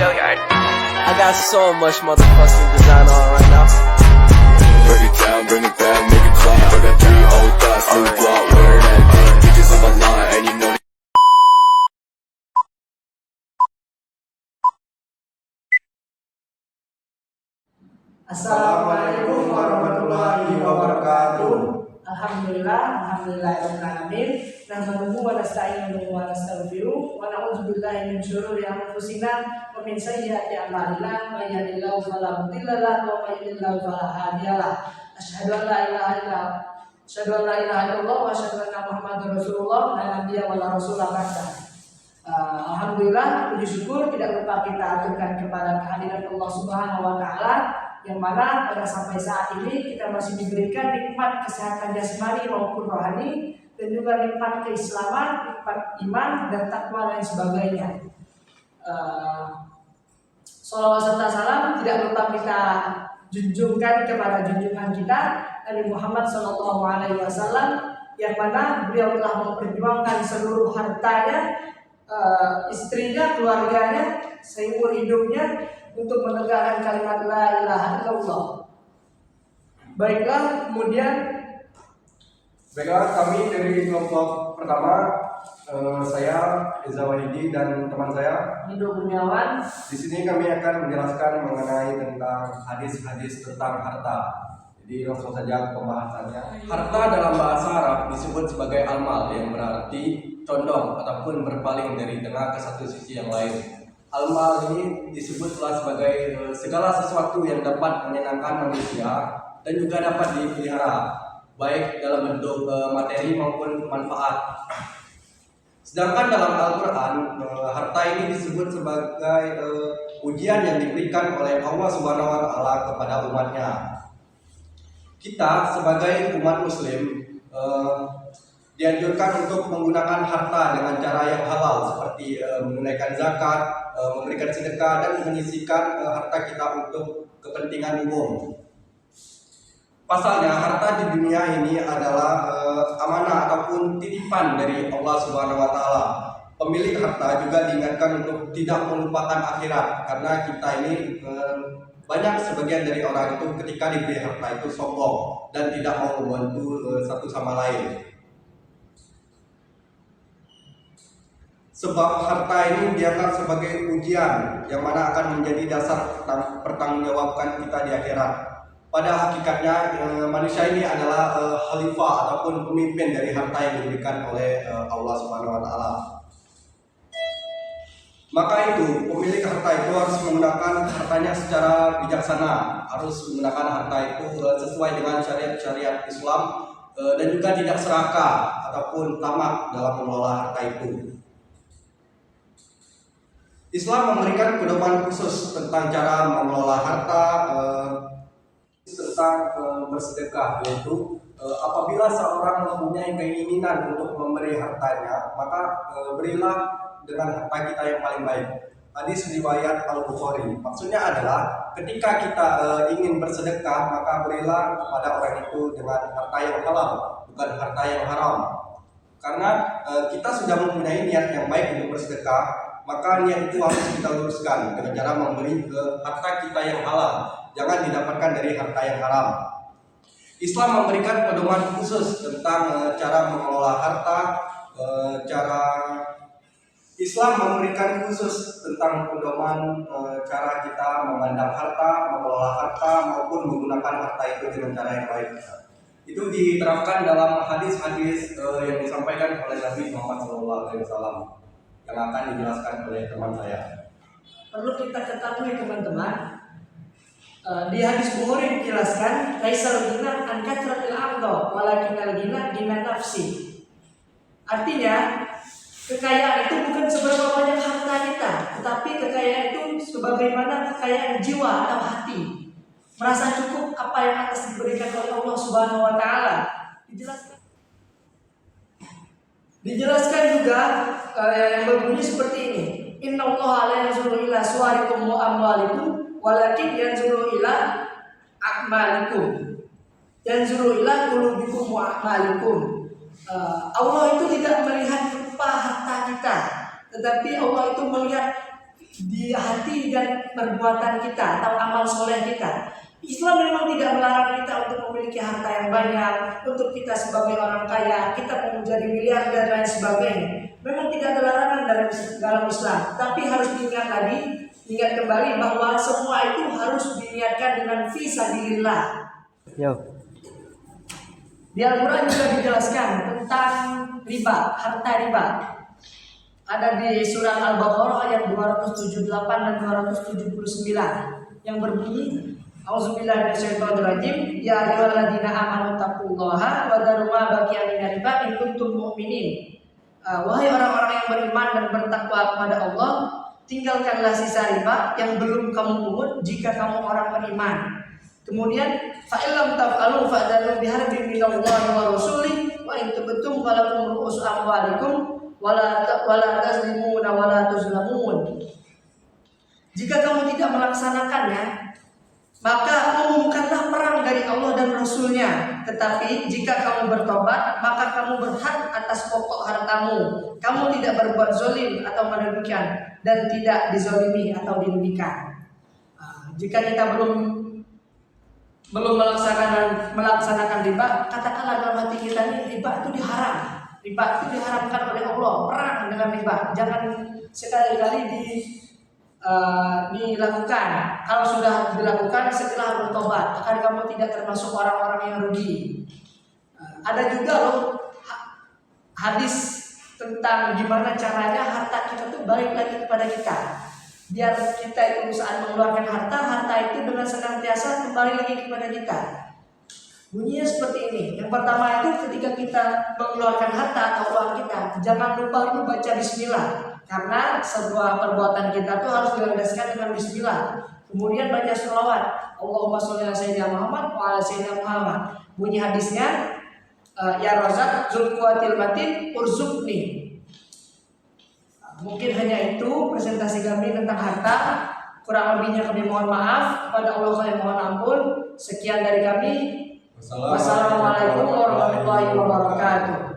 I got so much motherfucking design on right now. Break it down, bring it back, make it clap. I got 3 old thoughts, new block, where that thing. Bitches on my line, and you know. Assalamualaikum warahmatullahi wabarakatuh. Alhamdulillahirobbilalamin. Nahmaduhu wa nasta'inuhu wa nastaghfiruh wa na'udzu billahi min syururi anfusina wa min sayyiati a'malina. May yahdihillahu fala mudilla lahu wa may yudlil fala hadiya lahu. Asyhadu an la ilaha illallah wa asyhadu anna Muhammadar Rasulullah la nabiyya wa la rasula ba'da. Alhamdulillah, puji syukur tidak lupa kita aturkan kepada kehadiran Allah Subhanahu wa taala, yang mana pada sampai saat ini kita masih diberikan nikmat kesehatan jasmani maupun rohani, dan juga nikmat keislaman, nikmat iman dan takwa dan sebagainya. Shalawat serta salam tidak lupa kita junjungkan kepada junjungan kita Nabi Muhammad SAW, yang mana beliau telah memperjuangkan seluruh hartanya, istrinya, keluarganya, seumur hidupnya untuk menegakkan kalimat la ilaha illallah. Baiklah, kami dari kelompok pertama, saya Eza Wahidi dan teman saya Hidup Kurniawan. Di sini kami akan menjelaskan mengenai tentang hadis-hadis tentang harta. Jadi langsung saja pembahasannya. Harta dalam bahasa Arab disebut sebagai al-mal, yang berarti condong ataupun berpaling dari tengah ke satu sisi yang lain. Al-mal ini disebutlah sebagai segala sesuatu yang dapat menyenangkan manusia dan juga dapat dipelihara, baik dalam bentuk materi maupun manfaat. Sedangkan dalam Al-Quran, harta ini disebut sebagai ujian yang diberikan oleh Allah Subhanahu wa taala kepada umatnya. Kita sebagai umat muslim dianjurkan untuk menggunakan harta dengan cara yang halal, seperti menunaikan zakat, memberikan sedekah, dan menyisihkan harta kita untuk kepentingan umum. Pasalnya, harta di dunia ini adalah amanah ataupun titipan dari Allah Subhanahu wa taala. Pemilik harta juga diingatkan untuk tidak melupakan akhirat, karena kita ini banyak sebagian dari orang itu ketika diberi harta itu sombong dan tidak mau membantu satu sama lain. Sebab harta ini dianggap sebagai ujian yang mana akan menjadi dasar pertanggungjawaban kita di akhirat. Pada hakikatnya manusia ini adalah khalifah ataupun pemimpin dari harta yang diberikan oleh Allah Subhanahu wa taala. Maka itu pemilik harta itu harus menggunakan hartanya secara bijaksana, harus menggunakan harta itu sesuai dengan syariat-syariat Islam, dan juga tidak serakah ataupun tamak dalam mengelola harta itu. Islam memberikan pedoman khusus tentang cara mengelola harta, tentang bersedekah, yaitu apabila seorang mempunyai keinginan untuk memberi hartanya, maka berilah dengan harta kita yang paling baik. Hadis riwayat Al-Bukhari. Maksudnya adalah ketika kita ingin bersedekah, maka berilah kepada orang itu dengan harta yang halal, bukan harta yang haram. Karena kita sudah mempunyai niat yang baik untuk bersedekah, maka niat itu harus kita luruskan dengan cara memberi ke harta kita yang halal, jangan didapatkan dari harta yang haram. Islam memberikan pedoman khusus tentang cara mengelola harta, Islam memberikan khusus tentang pedoman cara kita memandang harta, mengelola harta, maupun menggunakan harta itu dengan cara yang baik. Itu diterapkan dalam hadis-hadis yang disampaikan oleh Nabi Muhammad SAW, yang akan dijelaskan oleh teman saya. Perlu kita ketahui teman-teman, di hadis Bukhari dijelaskan, laisal ghina an kathratil amdha walakinal ghina ghina nafsi. Artinya, kekayaan itu bukan seberapa banyak harta kita, tetapi kekayaan itu sebagaimana kekayaan jiwa atau hati. Merasa cukup apa yang atas diberikan oleh Allah Subhanahu wa taala. Dijelaskan juga yang berbunyi seperti ini. Innallaha la yanzuru ila suwarikum wa amwalikum walakin yanzuru ila a'malikum. Yanzuru ila qulubikum wa a'malikum. Allah itu tidak melihat rupa harta kita, tetapi Allah itu melihat di hati dan perbuatan kita atau amal soleh kita. Islam memang tidak melarang kita untuk memiliki harta yang banyak, untuk kita sebagai orang kaya, kita mau menjadi miliarder dan lain sebagainya. Memang tidak ada larangan dalam Islam, tapi harus ingat kembali bahwa semua itu harus diniatkan dengan fi sabilillah. Di Al-Quran juga dijelaskan tentang riba, harta riba. Ada di surah Al-Baqarah ayat 278 dan 279 yang berbunyi, A'udzubillahi minasyaitonirrajim, ya ayyuhalladzina amanu taqullaha wa dharu ma baqiya minar riba in kuntum mu'minin. Wahai orang-orang yang beriman dan bertakwa kepada Allah, tinggalkanlah sisa riba yang belum kamu pungut jika kamu orang beriman. Kemudian fa illam taf'alu fa'danu biharbin minallahi wa rasulih wa in tubtum falakum ru'usu amwalikum wala tazlimuna wala tuzlamun. Jika kamu tidak melaksanakannya, maka umumkanlah perang dari Allah dan Rasulnya. Tetapi jika kamu bertobat, maka kamu berhak atas pokok hartamu. Kamu tidak berbuat zalim atau merugikan dan tidak dizalimi atau dirugikan. Jika kita belum melaksanakan riba, katakanlah dalam hati kita ini riba itu diharam. Riba itu diharamkan oleh Allah. Perang dengan riba. Jangan sekali-kali dilakukan. Kalau sudah dilakukan, segera bertobat agar kamu tidak termasuk orang-orang yang rugi. Ada juga loh hadis tentang gimana caranya harta kita tuh balik lagi kepada kita. Biar kita itu saat mengeluarkan harta itu dengan senantiasa kembali lagi kepada kita. Bunyinya seperti ini. Yang pertama itu ketika kita mengeluarkan harta atau uang kita, jangan lupa baca bismillah. Karena sebuah perbuatan kita tuh harus dilandaskan dengan bismillah. Kemudian baca sholawat. Allahumma sholli ala sayyidina Muhammad wa ala sayyidina Muhammad. Bunyi hadisnya, ya Razak Dzul Quwwatil Matin urzuqni. Mungkin hanya itu presentasi kami tentang harta. Kurang lebihnya kami mohon maaf. Kepada Allah kami mohon ampun. Sekian dari kami. Wassalamualaikum warahmatullahi wabarakatuh.